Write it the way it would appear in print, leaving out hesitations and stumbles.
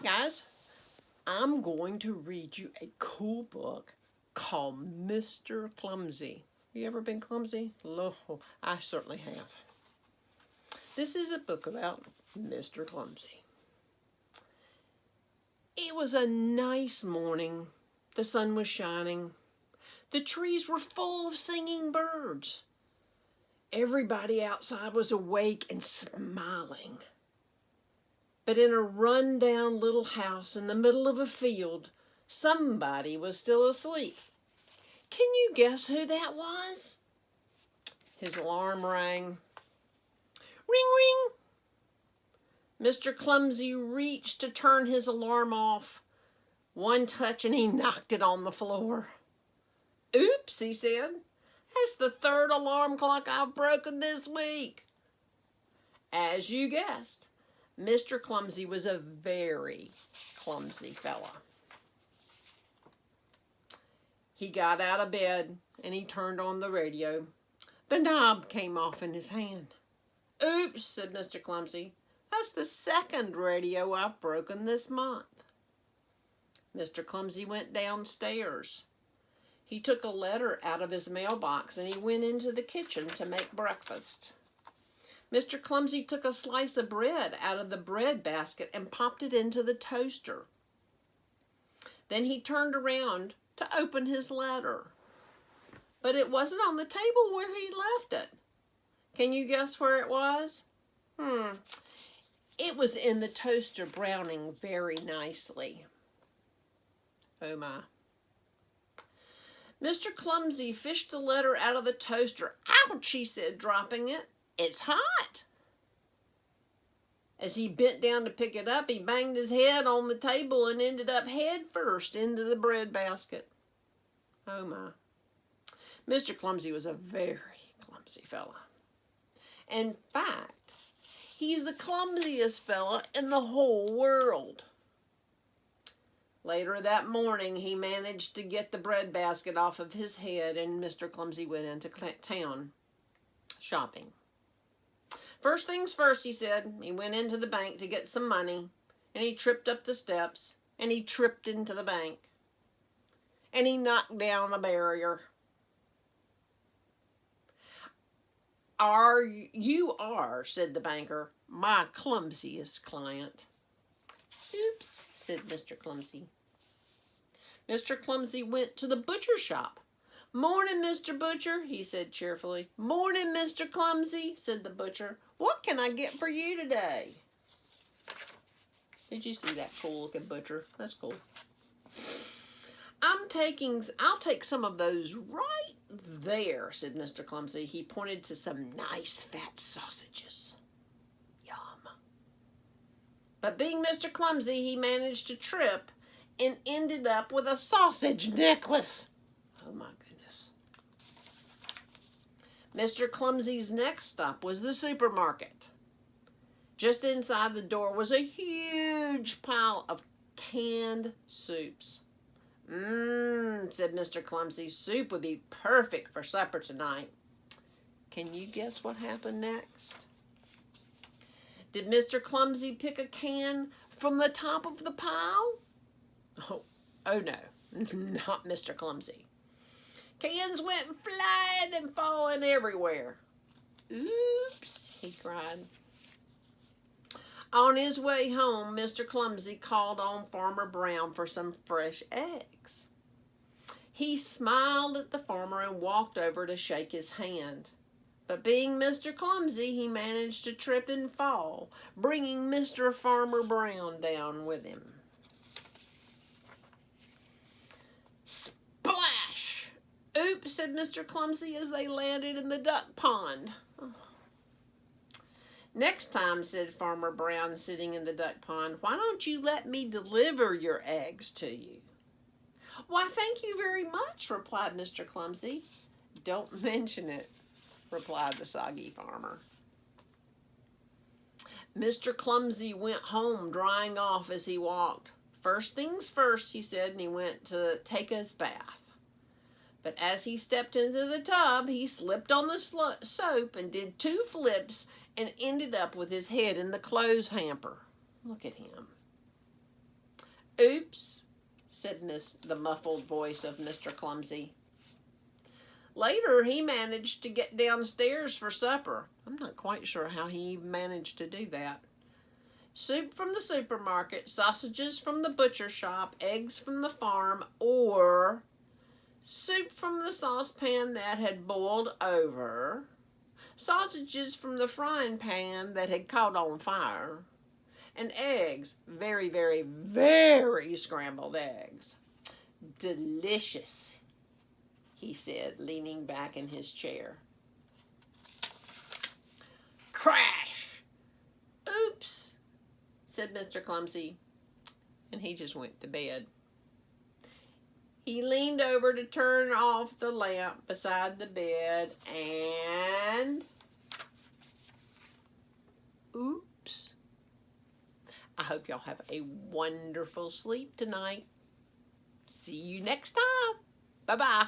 guys. I'm going to read you a cool book called Mr. Clumsy. You ever been clumsy? Oh, I certainly have. This is a book about Mr. Clumsy. It was a nice morning. The sun was shining. The trees were full of singing birds. Everybody outside was awake and smiling. But in a run-down little house in the middle of a field, somebody was still asleep. Can you guess who that was? His alarm rang. Ring, ring! Mr. Clumsy reached to turn his alarm off. One touch and he knocked it on the floor. Oops, he said. That's the third alarm clock I've broken this week. As you guessed, Mr. Clumsy was a very clumsy fella. He got out of bed and he turned on the radio. The knob came off in his hand. Oops, said Mr. Clumsy. That's the second radio I've broken this month. Mr. Clumsy went downstairs. He took a letter out of his mailbox and he went into the kitchen to make breakfast. Mr. Clumsy took a slice of bread out of the bread basket and popped it into the toaster. Then he turned around to open his letter. But it wasn't on the table where he left it. Can you guess where it was? It was in the toaster browning very nicely. Oh my. Mr. Clumsy fished the letter out of the toaster. Ouch, he said, dropping it. It's hot. As he bent down to pick it up, he banged his head on the table and ended up head first into the bread basket. Oh my. Mr. Clumsy was a very clumsy fella. In fact, he's the clumsiest fella in the whole world. Later that morning, he managed to get the bread basket off of his head, and Mr. Clumsy went into town shopping. First things first, he said. He went into the bank to get some money, and he tripped up the steps, and he tripped into the bank, and he knocked down a barrier. You are, said the banker, my clumsiest client. Oops, said Mr. Clumsy. Mr. Clumsy went to the butcher shop. Morning, Mr. Butcher, he said cheerfully. Morning, Mr. Clumsy, said the butcher. What can I get for you today? Did you see that cool-looking butcher? That's cool. I'll take some of those right there, said Mr. Clumsy. He pointed to some nice fat sausages. Yum. But being Mr. Clumsy, he managed to trip and ended up with a sausage necklace. Oh my goodness. Mr. Clumsy's next stop was the supermarket. Just inside the door was a huge pile of canned soups. Said Mr. Clumsy, soup would be perfect for supper tonight. Can you guess what happened next? Did Mr. Clumsy pick a can from the top of the pile? Oh no, not Mr. Clumsy. Cans went flying and falling everywhere. Oops, he cried. On his way home, Mr. Clumsy called on Farmer Brown for some fresh eggs. He smiled at the farmer and walked over to shake his hand. But being Mr. Clumsy, he managed to trip and fall, bringing Mr. Farmer Brown down with him. Splash! Oops, said Mr. Clumsy as they landed in the duck pond. Next time, said Farmer Brown, sitting in the duck pond, why don't you let me deliver your eggs to you? Why, thank you very much, replied Mr. Clumsy. Don't mention it, replied the soggy farmer. Mr. Clumsy went home, drying off as he walked. First things first, he said, and he went to take his bath. But as he stepped into the tub, he slipped on the soap and did 2 flips and ended up with his head in the clothes hamper. Look at him. Oops, said the muffled voice of Mr. Clumsy. Later, he managed to get downstairs for supper. I'm not quite sure how he managed to do that. Soup from the supermarket, sausages from the butcher shop, eggs from the farm, or soup from the saucepan that had boiled over, sausages from the frying pan that had caught on fire, and eggs, very, very, very scrambled eggs. Delicious, he said, leaning back in his chair. Crash! Oops, said Mr. Clumsy, and he just went to bed. He leaned over to turn off the lamp beside the bed and... Oops. I hope y'all have a wonderful sleep tonight. See you next time. Bye-bye.